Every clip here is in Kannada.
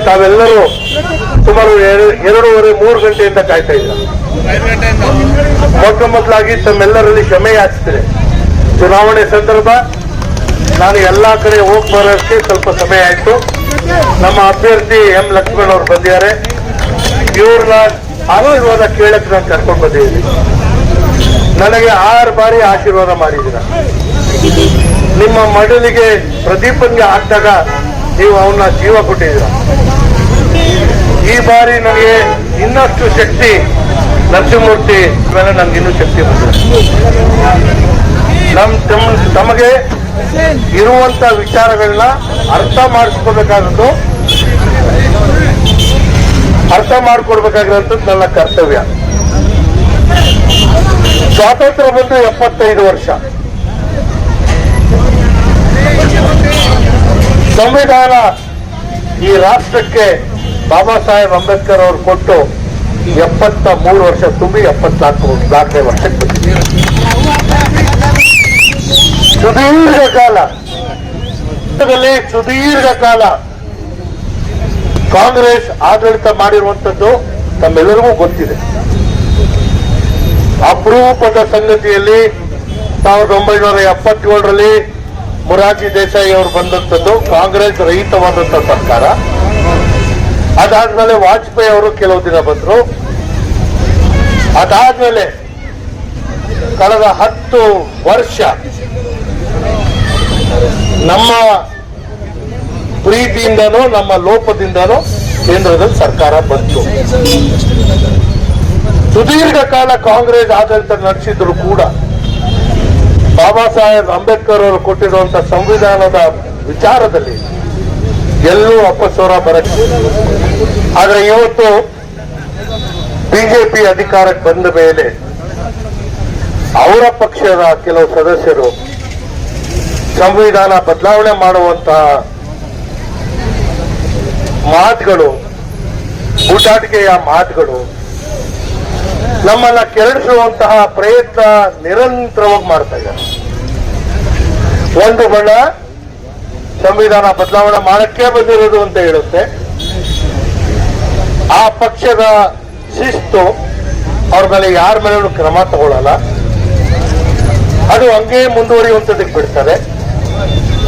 ತಾವೆಲ್ಲರೂ ಸುಮಾರು 2:30-3 ಗಂಟೆಯಿಂದ ಕಾಯ್ತಾ ಇದ್ದೀರಾ. ಮೊದಲಾಗಿ ತಮ್ಮೆಲ್ಲರಲ್ಲಿ ಕ್ಷಮೆ ಯಾಚಿಸಿದೆ. ಚುನಾವಣೆ ಸಂದರ್ಭ ನಾನು ಎಲ್ಲಾ ಕಡೆ ಹೋಗಿ ಬರೋಕ್ಕೆ ಸ್ವಲ್ಪ ಸಮಯ ಆಯ್ತು. ನಮ್ಮ ಅಭ್ಯರ್ಥಿ ಎಂ ಲಕ್ಷ್ಮಣ್ ಅವರು ಬಂದಿದ್ದಾರೆ. ಇವ್ರನ್ನ ಆಶೀರ್ವಾದ ಕೇಳಕ್ಕೆ ನಾನು ಕರ್ಕೊಂಡು ಬಂದಿದ್ದೀನಿ. ನನಗೆ 6 ಬಾರಿ ಆಶೀರ್ವಾದ ಮಾಡಿದ್ದೀರ. ನಿಮ್ಮ ಮಡಲಿಗೆ ಪ್ರದೀಪನ್ಗೆ ಹಾಕಿದಾಗ ನೀವು ಅವನ್ನ ಜೀವ ಕೊಟ್ಟಿದ್ದೀರ. ಈ ಬಾರಿ ನನಗೆ ಇನ್ನಷ್ಟು ಶಕ್ತಿ ನರಸಿಂಹಮೂರ್ತಿ ಮೇಲೆ ನನ್ಗೆ ಇನ್ನೂ ಶಕ್ತಿ ಬಂದಿದೆ. ತಮಗೆ ಇರುವಂತ ವಿಚಾರಗಳನ್ನ ಅರ್ಥ ಮಾಡ್ಕೊಡ್ಬೇಕಾಗಿರೋಂಥದ್ದು ನನ್ನ ಕರ್ತವ್ಯ. ಸ್ವಾತಂತ್ರ್ಯ ಬಂದು 75 ವರ್ಷ. ಸಂವಿಧಾನ ಈ ರಾಷ್ಟ್ರಕ್ಕೆ ಬಾಬಾ ಸಾಹೇಬ್ ಅಂಬೇಡ್ಕರ್ ಅವರು ಕೊಟ್ಟು 73 ವರ್ಷ ತುಂಬಿ 74ನೇ ವರ್ಷಕ್ಕೆ ಬಂದಿದೆ. ಸುದೀರ್ಘ ಕಾಲ ಕಾಂಗ್ರೆಸ್ ಆಡಳಿತ ಮಾಡಿರುವಂತದ್ದು ತಮ್ಮೆಲ್ಲರಿಗೂ ಗೊತ್ತಿದೆ. ಅಪರೂಪದ ಸಂಗತಿಯಲ್ಲಿ 1977ರಲ್ಲಿ ಮೊರಾರ್ಜಿ ದೇಸಾಯಿ ಅವರು ಬಂದಂತದ್ದು ಕಾಂಗ್ರೆಸ್ ರಹಿತವಾದಂತ ಸರ್ಕಾರ. ಅದಾದ್ಮೇಲೆ ವಾಜಪೇಯಿ ಅವರು ಕೆಲವು ದಿನ ಬಂದರು. ಅದಾದ್ಮೇಲೆ ಕಳೆದ 10 ವರ್ಷ ನಮ್ಮ ಪ್ರೀತಿಯಿಂದನೋ ನಮ್ಮ ಲೋಪದಿಂದನೋ ಕೇಂದ್ರದಲ್ಲಿ ಸರ್ಕಾರ ಬಂತು. ಸುದೀರ್ಘ ಕಾಲ ಕಾಂಗ್ರೆಸ್ ಆಡಳಿತ ನಡೆಸಿದ್ರು ಕೂಡ ಬಾಬಾ ಸಾಹೇಬ್ ಅಂಬೇಡ್ಕರ್ ಅವರು ಕೊಟ್ಟಿರುವಂತಹ ಸಂವಿಧಾನದ ವಿಚಾರದಲ್ಲಿ ಎಲ್ಲೂ ಅಪಸ್ವರ ಬರಕ್ಕೆ. ಆದ್ರೆ ಇವತ್ತು ಬಿಜೆಪಿ ಅಧಿಕಾರಕ್ಕೆ ಬಂದ ಮೇಲೆ ಅವರ ಪಕ್ಷದ ಕೆಲವು ಸದಸ್ಯರು ಸಂವಿಧಾನ ಬದಲಾವಣೆ ಮಾಡುವಂತಹ ಮಾತುಗಳು, ಬೂಟಾಟಿಕೆಯ ಮಾತುಗಳು, ನಮ್ಮನ್ನ ಕೆರಳಿಸುವಂತಹ ಪ್ರಯತ್ನ ನಿರಂತರವಾಗಿ ಮಾಡ್ತಾ ಇದ್ದಾರೆ. ಒಂದು ಬಣ್ಣ ಸಂವಿಧಾನ ಬದಲಾವಣೆ ಮಾಡಕ್ಕೆ ಬಂದಿರೋದು ಅಂತ ಹೇಳುತ್ತೆ. ಆ ಪಕ್ಷದ ಶಿಸ್ತು ಅವ್ರ ಮೇಲೆ ಯಾರ ಮೇಲೂ ಕ್ರಮ ತಗೊಳ್ಳಲ್ಲ. ಅದು ಹಂಗೆ ಮುಂದುವರಿಯುವಂತದಕ್ಕೆ ಬಿಡ್ತಾರೆ.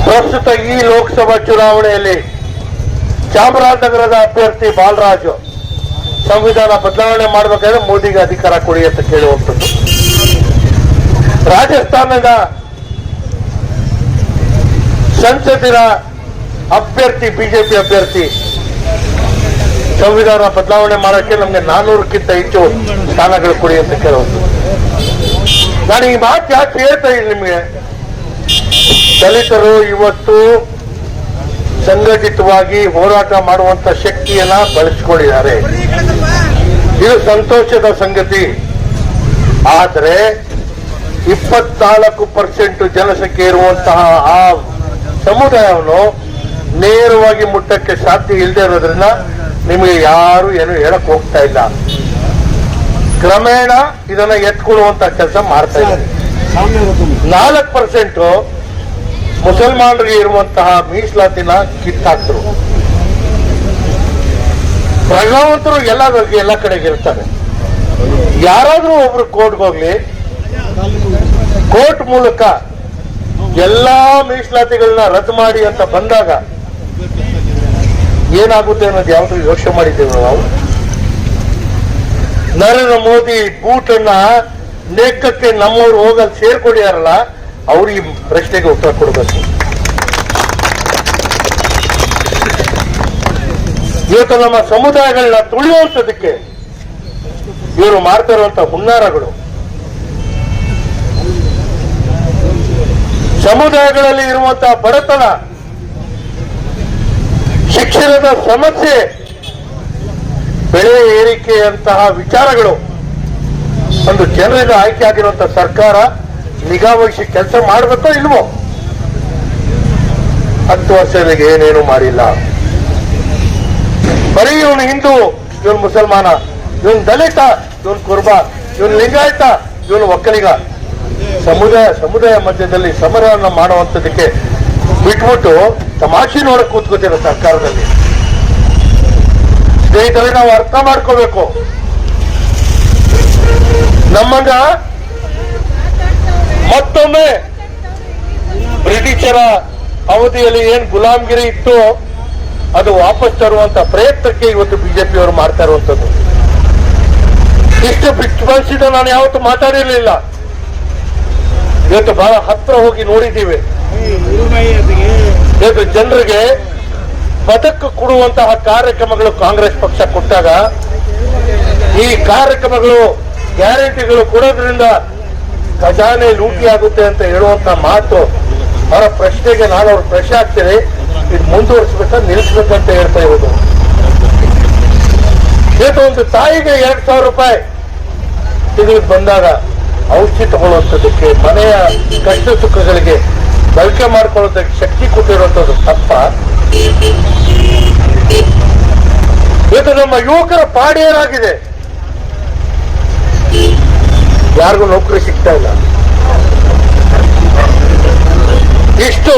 ಪ್ರಸ್ತುತ ಈ ಲೋಕಸಭಾ ಚುನಾವಣೆಯಲ್ಲಿ ಚಾಮರಾಜನಗರದ ಅಭ್ಯರ್ಥಿ ಬಾಲರಾಜು ಸಂವಿಧಾನ ಬದಲಾವಣೆ ಮಾಡಬೇಕಾದ್ರೆ ಮೋದಿಗೆ ಅಧಿಕಾರ ಕೊಡಿ ಅಂತ ಕೇಳುವಂಥದ್ದು. ರಾಜಸ್ಥಾನದ ಸಂಸತ್ತಿನ ಅಭ್ಯರ್ಥಿ ಬಿಜೆಪಿ ಅಭ್ಯರ್ಥಿ ಸಂವಿಧಾನ ಬದಲಾವಣೆ ಮಾಡೋಕ್ಕೆ ನಮ್ಗೆ 400ಕ್ಕಿಂತ ಹೆಚ್ಚು ಸ್ಥಾನಗಳು ಕೊಡಿ ಅಂತ ಕೇಳುವಂಥದ್ದು. ನಾನು ಈ ಮಾತು ಯಾಕೆ ಹೇಳ್ತಾ ಇದ್ದೀನಿ ನಿಮಗೆ, ದಲಿತರು ಇವತ್ತು ಸಂಘಟಿತವಾಗಿ ಹೋರಾಟ ಮಾಡುವಂತ ಶಕ್ತಿಯನ್ನ ಬಳಸಿಕೊಂಡಿದ್ದಾರೆ. ಇದು ಸಂತೋಷದ ಸಂಗತಿ. ಆದರೆ 24% ಜನಸಂಖ್ಯೆ ಇರುವಂತಹ ಆ ಸಮುದಾಯವನ್ನು ನೇರವಾಗಿ ಮುಟ್ಟಕ್ಕೆ ಸಾಧ್ಯ ಇಲ್ಲದೆ ಇರೋದ್ರಿಂದ ನಿಮಗೆ ಯಾರು ಏನು ಹೇಳಕ್ ಹೋಗ್ತಾ ಇಲ್ಲ. ಕ್ರಮೇಣ ಇದನ್ನ ಎತ್ಕೊಳ್ಳುವಂತ ಕೆಲಸ ಮಾಡ್ತಾ ಇದ್ದಾರೆ. 4% ಮುಸಲ್ಮಾನರಿಗೆ ಇರುವಂತಹ ಮೀಸಲಾತಿನ ಕಿತ್ತಾಕ್ತರು. ಪ್ರಜ್ಞಾವಂತರು ಎಲ್ಲ ಕಡೆಗೆ ಇರ್ತಾರೆ. ಯಾರಾದ್ರೂ ಒಬ್ರು ಕೋರ್ಟ್ಗೆ ಹೋಗ್ಲಿ, ಕೋರ್ಟ್ ಮೂಲಕ ಎಲ್ಲಾ ಮೀಸಲಾತಿಗಳನ್ನ ರದ್ದು ಮಾಡಿ ಅಂತ ಬಂದಾಗ ಏನಾಗುತ್ತೆ ಅನ್ನೋದು ಯಾವ್ದು ಯೋಚನೆ ಮಾಡಿದ್ದೇವೆ ನಾವು? ನರೇಂದ್ರ ಮೋದಿ ಬೂಟನ್ನ ನೇಕಕ್ಕೆ ನಮ್ಮವರು ಹೋಗಲು ಸೇರ್ಕೊಂಡಿದಾರಲ್ಲ, ಅವ್ರು ಈ ಪ್ರಶ್ನೆಗೆ ಉತ್ತರ ಕೊಡಬೇಕು. ಇವತ್ತು ನಮ್ಮ ಸಮುದಾಯಗಳನ್ನ ತುಳಿಯುವಂಥದಕ್ಕೆ ಇವರು ಮಾಡ್ತಾ ಇರುವಂತಹ ಹುನ್ನಾರಗಳು, ಸಮುದಾಯಗಳಲ್ಲಿ ಇರುವಂತಹ ಬಡತನ, ಶಿಕ್ಷಣದ ಸಮಸ್ಯೆ, ಬೆಳೆ ಏರಿಕೆಯಂತಹ ವಿಚಾರಗಳು ಒಂದು ಜನರಿಂದ ಆಯ್ಕೆ ಆಗಿರುವಂತಹ ಸರ್ಕಾರ ನಿಗಾ ವಹಿಸಿ ಕೆಲಸ ಮಾಡಬೇಕೋ ಇಲ್ವೋ? 10 ವರ್ಷಗಳಿಗೆ ಏನೇನು ಮಾಡಿಲ್ಲ. ಬರೀ ಇವನು ಹಿಂದೂ, ಇವನು ಮುಸಲ್ಮಾನ, ಇವನು ದಲಿತ, ಇವನು ಕುರ್ಬ, ಇವನು ಲಿಂಗಾಯತ, ಇವನು ಒಕ್ಕಲಿಗ, ಸಮುದಾಯ ಮಧ್ಯದಲ್ಲಿ ಸಮರವನ್ನು ಮಾಡುವಂಥದಕ್ಕೆ ಬಿಟ್ಬಿಟ್ಟು ತಮಾಷೆ ನೋಡಕ್ ಕೂತ್ಕೋತಿರೋ ಸರ್ಕಾರದಲ್ಲಿ. ಸ್ನೇಹಿತರೆ, ನಾವು ಅರ್ಥ ಮಾಡ್ಕೋಬೇಕು. ನಮ್ಮನ್ನ ಮತ್ತೊಮ್ಮೆ ಬ್ರಿಟಿಷರ ಅವಧಿಯಲ್ಲಿ ಏನ್ ಗುಲಾಮ್ಗಿರಿ ಇತ್ತು ಅದು ವಾಪಸ್ ತರುವಂತ ಪ್ರಯತ್ನಕ್ಕೆ ಇವತ್ತು ಬಿಜೆಪಿ ಅವರು ಮಾಡ್ತಾ ಇರುವಂತದ್ದು. ಇಷ್ಟು ಬಿಚ್ಚುಬಾಯಿಸಿದ ನಾನು ಯಾವತ್ತೂ ಮಾತಾಡಿರಲಿಲ್ಲ. ಇವತ್ತು ಬಹಳ ಹತ್ರ ಹೋಗಿ ನೋಡಿದ್ದೀವಿ. ಇವತ್ತು ಜನರಿಗೆ ಬದುಕು ಕೊಡುವಂತಹ ಕಾರ್ಯಕ್ರಮಗಳು ಕಾಂಗ್ರೆಸ್ ಪಕ್ಷ ಕೊಟ್ಟಾಗ ಈ ಕಾರ್ಯಕ್ರಮಗಳು ಗ್ಯಾರಂಟಿಗಳು ಕೊಡೋದ್ರಿಂದ ಖಜಾನೆ ಲೂಟಿ ಆಗುತ್ತೆ ಅಂತ ಹೇಳುವಂತ ಮಾತು ಅವರ ಪ್ರಶ್ನೆಗೆ ನಾನು ಅವ್ರ ಪ್ರಶ್ನೆ ಹಾಕ್ತೀನಿ. ಇದು ಮುಂದುವರಿಸಬೇಕಾ ನಿಲ್ಲಿಸ್ಬೇಕಂತ ಹೇಳ್ತಾ ಇರೋದು. ಇವತ್ತು ಒಂದು ತಾಯಿಗೆ 2,000 ರೂಪಾಯಿ ತಿಂಗಳಿಗೆ ಬಂದಾಗ ಔಷಧಿ ತಗೊಳ್ಳುವಂಥದ್ದಕ್ಕೆ, ಮನೆಯ ಕಷ್ಟ ಸುಖಗಳಿಗೆ ಬಳಕೆ ಮಾಡ್ಕೊಳ್ಳೋದಕ್ಕೆ ಶಕ್ತಿ ಕೊಟ್ಟಿರುವಂಥದ್ದು ತಪ್ಪ. ನಮ್ಮ ಯುವಕರ ಪಾಡೇನಾಗಿದೆ, ಯಾರಿಗೂ ನೌಕರಿ ಸಿಗ್ತಾ ಇಲ್ಲ. ಇಷ್ಟು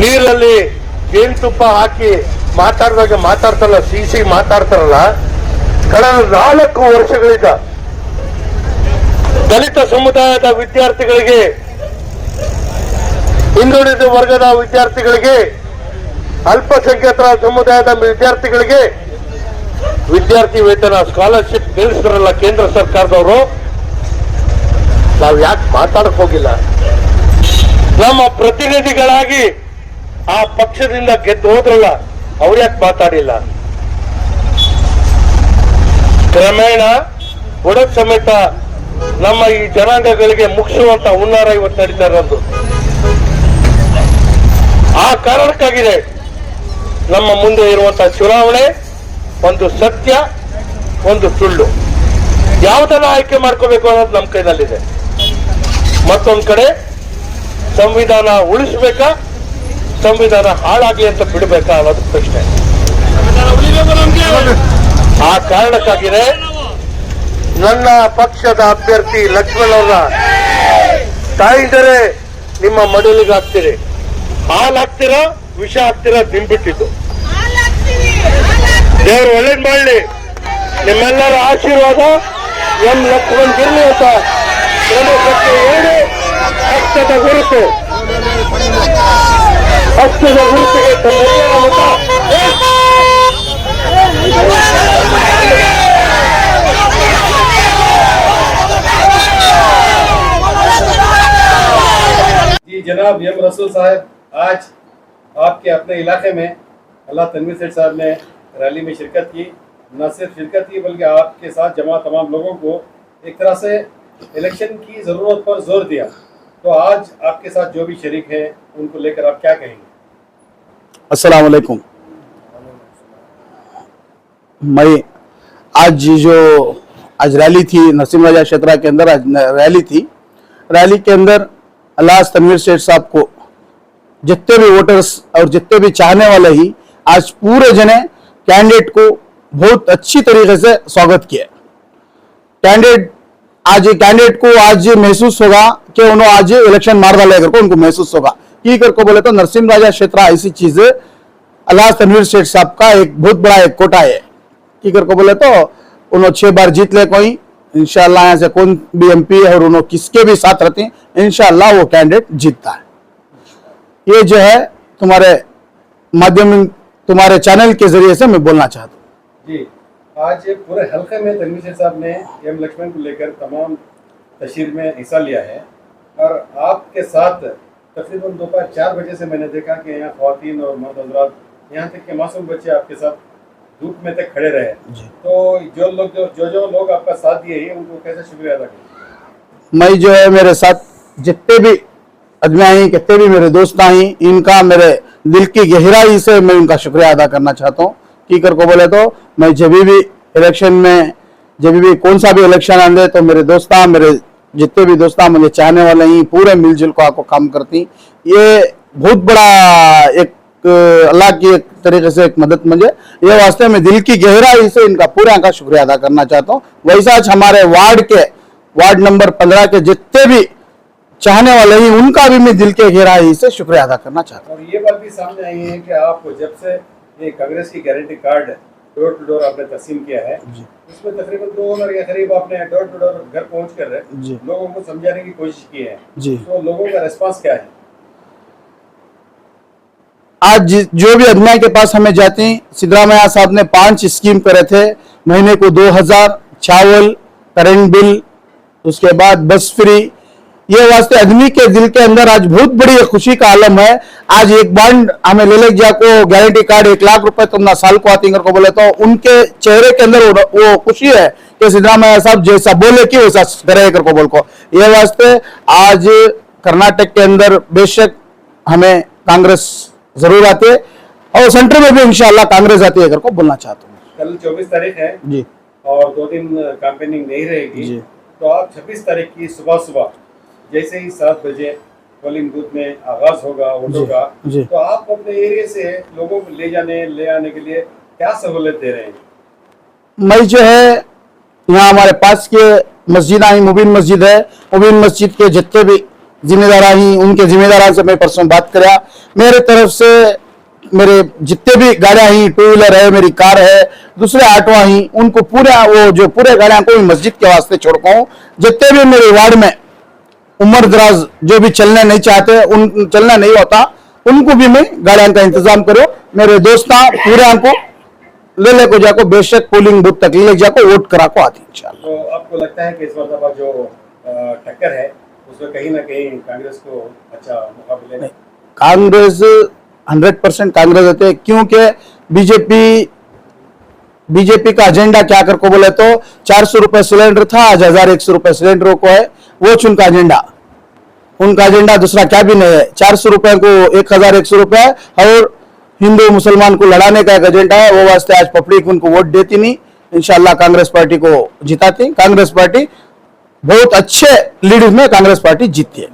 ನೀರಲ್ಲಿ ಜೇನುತುಪ್ಪ ಹಾಕಿ ಮಾತಾಡಿದಾಗ ಮಾತಾಡ್ತಾರಲ್ಲ, ಸಿಸಿ ಮಾತಾಡ್ತಾರಲ್ಲ, ಕಳೆದ 4 ವರ್ಷಗಳಿಂದ ದಲಿತ ಸಮುದಾಯದ ವಿದ್ಯಾರ್ಥಿಗಳಿಗೆ, ಹಿಂದುಳಿದ ವರ್ಗದ ವಿದ್ಯಾರ್ಥಿಗಳಿಗೆ, ಅಲ್ಪಸಂಖ್ಯಾತರ ಸಮುದಾಯದ ವಿದ್ಯಾರ್ಥಿಗಳಿಗೆ ವಿದ್ಯಾರ್ಥಿ ವೇತನ ಸ್ಕಾಲರ್ಶಿಪ್ ನಿಲ್ಲಿಸಿದ್ರಲ್ಲ ಕೇಂದ್ರ ಸರ್ಕಾರದವರು. ನಾವು ಯಾಕೆ ಮಾತಾಡಕ್ ಹೋಗಿಲ್ಲ? ನಮ್ಮ ಪ್ರತಿನಿಧಿಗಳಾಗಿ ಆ ಪಕ್ಷದಿಂದ ಗೆದ್ದು ಹೋದ್ರಲ್ಲ, ಅವ್ರು ಯಾಕೆ ಮಾತಾಡಿಲ್ಲ? ಕ್ರಮೇಣ ಬುಡಕ್ ಸಮೇತ ನಮ್ಮ ಈ ಜನಾಂಗಗಳಿಗೆ ಮುಗಿಸುವಂತ ಹುನ್ನಾರ ಇವತ್ತು ನಡೀತಾ ಇರೋದು. ಆ ಕಾರಣಕ್ಕಾಗಿದೆ ನಮ್ಮ ಮುಂದೆ ಇರುವಂತಹ ಚುನಾವಣೆ ಒಂದು ಸತ್ಯ, ಒಂದು ಸುಳ್ಳು. ಯಾವುದನ್ನ ಆಯ್ಕೆ ಮಾಡ್ಕೋಬೇಕು ಅನ್ನೋದು ನಮ್ಮ ಕೈನಲ್ಲಿದೆ. ಮತ್ತೊಂದ್ ಕಡೆ ಸಂವಿಧಾನ ಉಳಿಸಬೇಕಾ, ಸಂವಿಧಾನ ಹಾಳಾಗ್ಲಿ ಅಂತ ಬಿಡಬೇಕಾ ಅನ್ನೋದು ಪ್ರಶ್ನೆ. ಆ ಕಾರಣಕ್ಕಾಗಿದೆ ನನ್ನ ಪಕ್ಷದ ಅಭ್ಯರ್ಥಿ ಲಕ್ಷ್ಮಣ್ ಅವ್ರನ್ನ ತಾಯಿಂದರೆ ನಿಮ್ಮ ಮಡಲಿಗೆ ಹಾಕ್ತೀರಿ, ಹಾಲು ಹಾಕ್ತೀರಾ, ವಿಷ ಹಾಕ್ತೀರಾ, ನಿಂಬಿಟ್ಟಿದ್ದು. ದೇವರು ಒಳ್ಳೇದ್ ಮಾಡಲಿ. ನಿಮ್ಮೆಲ್ಲರ ಆಶೀರ್ವಾದ ಎಂ ಲಕ್ಷ್ಮಣ್ ಗಿರ್ಲಿ ಅಂತ ಕ್ರಮಕ್ಕೆ ಹೇಳಿ ಹಸ್ತದ ಗುರುತಿಗೆ ತಮ್ಮೆಲ್ಲರ ಮತ. जी जनाब एम रसूल साहब, आज आपके अपने इलाके में अल्लाह तनवीर सेठ साहब ने रैली में शिरकत की। न सिर्फ शिरकत की बल्कि आपके साथ जमा तमाम लोगों को एक तरह से इलेक्शन की ज़रूरत पर जोर दिया। तो आज आपके साथ जो भी शरीक हैं उनको लेकर आप क्या कहेंगे? अस्सलाम वालेकुम। मैं आज रैली थी नरसिम राजा क्षेत्र के अंदर, आज रैली थी। रैली के अंदर अल्लाह तनवीर सेठ साहब को जितने भी वोटर्स और जितने भी चाहने वाले ही आज पूरे जने कैंडिडेट को बहुत अच्छी तरीके से स्वागत किया। कैंडिडेट को आज महसूस होगा कि उन्होंने आज इलेक्शन मार डाले करके उनको महसूस होगा की करके बोले तो नरसिम राजा क्षेत्र ऐसी चीज अल्लाह तनवीर सेठ साहब का एक बहुत बड़ा एक कोटा है की करके बोले तो उन्होंने 6 बार जीत ले कोई इंशाल्लाह यहाँ से कौन भी एमपी और उन्होंने किसके भी साथ रहते हैं इंशाल्लाह वो कैंडिडेट जीतता है। ये जो है तुम्हारे माध्यम तुम्हारे चैनल के जरिए से मैं बोलना चाहता हूँ। जी, आज पूरे हल्के में तनवीर सेठ साहब ने एम लक्ष्मण को लेकर तमाम तशरीर में हिस्सा लिया है और आपके साथ तकरीबन दोपहर 4 बजे से मैंने देखा कि यहाँ ख्वातीन और मर्द हज़रात, यहाँ तक के मासूम बच्चे आपके साथ धूप में तक खड़े रहे। तो जो लोग आपका साथ दिए हैं उनको कैसे शुक्रिया अदा करें? मैं जो है मेरे साथ जितने भी आदमी आई, कितने भी मेरे दोस्त आई, इनका मेरे दिल की गहराई से मैं उनका शुक्रिया अदा करना चाहता हूँ। की कर को बोले तो मैं जब भी इलेक्शन में जब भी कौन सा भी इलेक्शन आंदे तो मेरे दोस्ता मेरे जितने भी दोस्ता मुझे चाहने वाले ही पूरे मिलजुल को आपको काम करती। ये बहुत बड़ा एक अल्लाह की एक तरीके से एक मदद मुझे ये वास्ते में दिल की गहराई से इनका पूरा का शुक्रिया अदा करना चाहता हूँ। वैसा हमारे वार्ड नंबर 15 के जितने भी चाहने वाले ही उनका भी मैं दिल के गहराई से शुक्रिया अदा करना चाहता हूँ। और ये बात भी सामने आई है कि आप जब से ये कांग्रेस की guarantee card door to door आपने तस्लीम किया है, उसमें तकरीबन 2 महीने के करीब आपने डोर टू डोर घर पहुंच कर लोगों को समझाने की कोशिश की है। तो लोगों का रिस्पांस क्या है? आज जो भी अदमिया के पास हमें जाते हैं, सिद्धरामैया साहब ने 5 स्कीम करे थे, महीने को 2000 चावल, करंट बिल, उसके बाद बस फ्री। ये वास्ते आदमी के दिल के अंदर आज बहुत बड़ी खुशी का आलम है। आज एक बांड हमें ले जा को गारंटी कार्ड 1 लाख रुपए तुम साल को आती को बोले तो उनके चेहरे के अंदर वो खुशी है कि सिद्धरामैया साहब जैसा बोले कि वैसा करे कर को बोल को। ये वास्ते आज कर्नाटक के अंदर बेशक हमें कांग्रेस जरूर आती है और सेंटर में भी इंशाल्लाह कांग्रेस आती है कर को बोलना चाहता हूँ। कल 24 तारीख है जी और 2 दिन कैंपेनिंग नहीं रहेगी जी। तो आप 26 तारीख की सुबह जैसे ही 7 बजे पोलिंग बूथ में आगाज होगा वोटों का, तो आप अपने एरिया से लोगों को ले आने के लिए क्या सहूलियत दे रहे हैं? मैं जो है यहाँ हमारे पास के मस्जिद आई मुबीन मस्जिद है, मुबीन मस्जिद के जितने भी जिम्मेदार आई उनके जिम्मेदार से मैं परसों बात कराया, मेरे तरफ से मेरे जितने भी गाड़ियां ही, टू व्हीलर है, मेरी कार है, दूसरे ऑटो ही, उनको पूरा वो जो पूरे गाड़ियां को मस्जिद के वास्ते छोड़ता हूँ। जितने भी मेरे वार्ड में उम्र दराज जो भी चलने नहीं चाहते, उन चलना नहीं होता, उनको भी मैं गाड़ियों का इंतजाम करो। मेरे दोस्त पूरे को ले को जाको बेशक पोलिंग बूथ तक ले जाको वोट करा को आती इंशाल्लाह। तो आपको लगता है कि इस बार जो टक्कर है उसमें कहीं ना कहीं कांग्रेस को अच्छा मौका मिलेगा? कांग्रेस 100% कांग्रेस होते हैं, क्योंकि बीजेपी का एजेंडा क्या कर को बोले तो 400 रुपए सिलेंडर था, आज 1100 रुपए सिलेंडर को है, वो उनका एजेंडा, उनका एजेंडा दूसरा क्या भी नहीं है। 400 रुपए को 1100 रुपए और हिंदू मुसलमान को लड़ाने का एक एजेंडा है, वो वास्ते आज पब्लिक उनको वोट देती नहीं। इंशाल्लाह कांग्रेस पार्टी को जिताती, कांग्रेस पार्टी बहुत अच्छे लीड में कांग्रेस पार्टी जीतती है।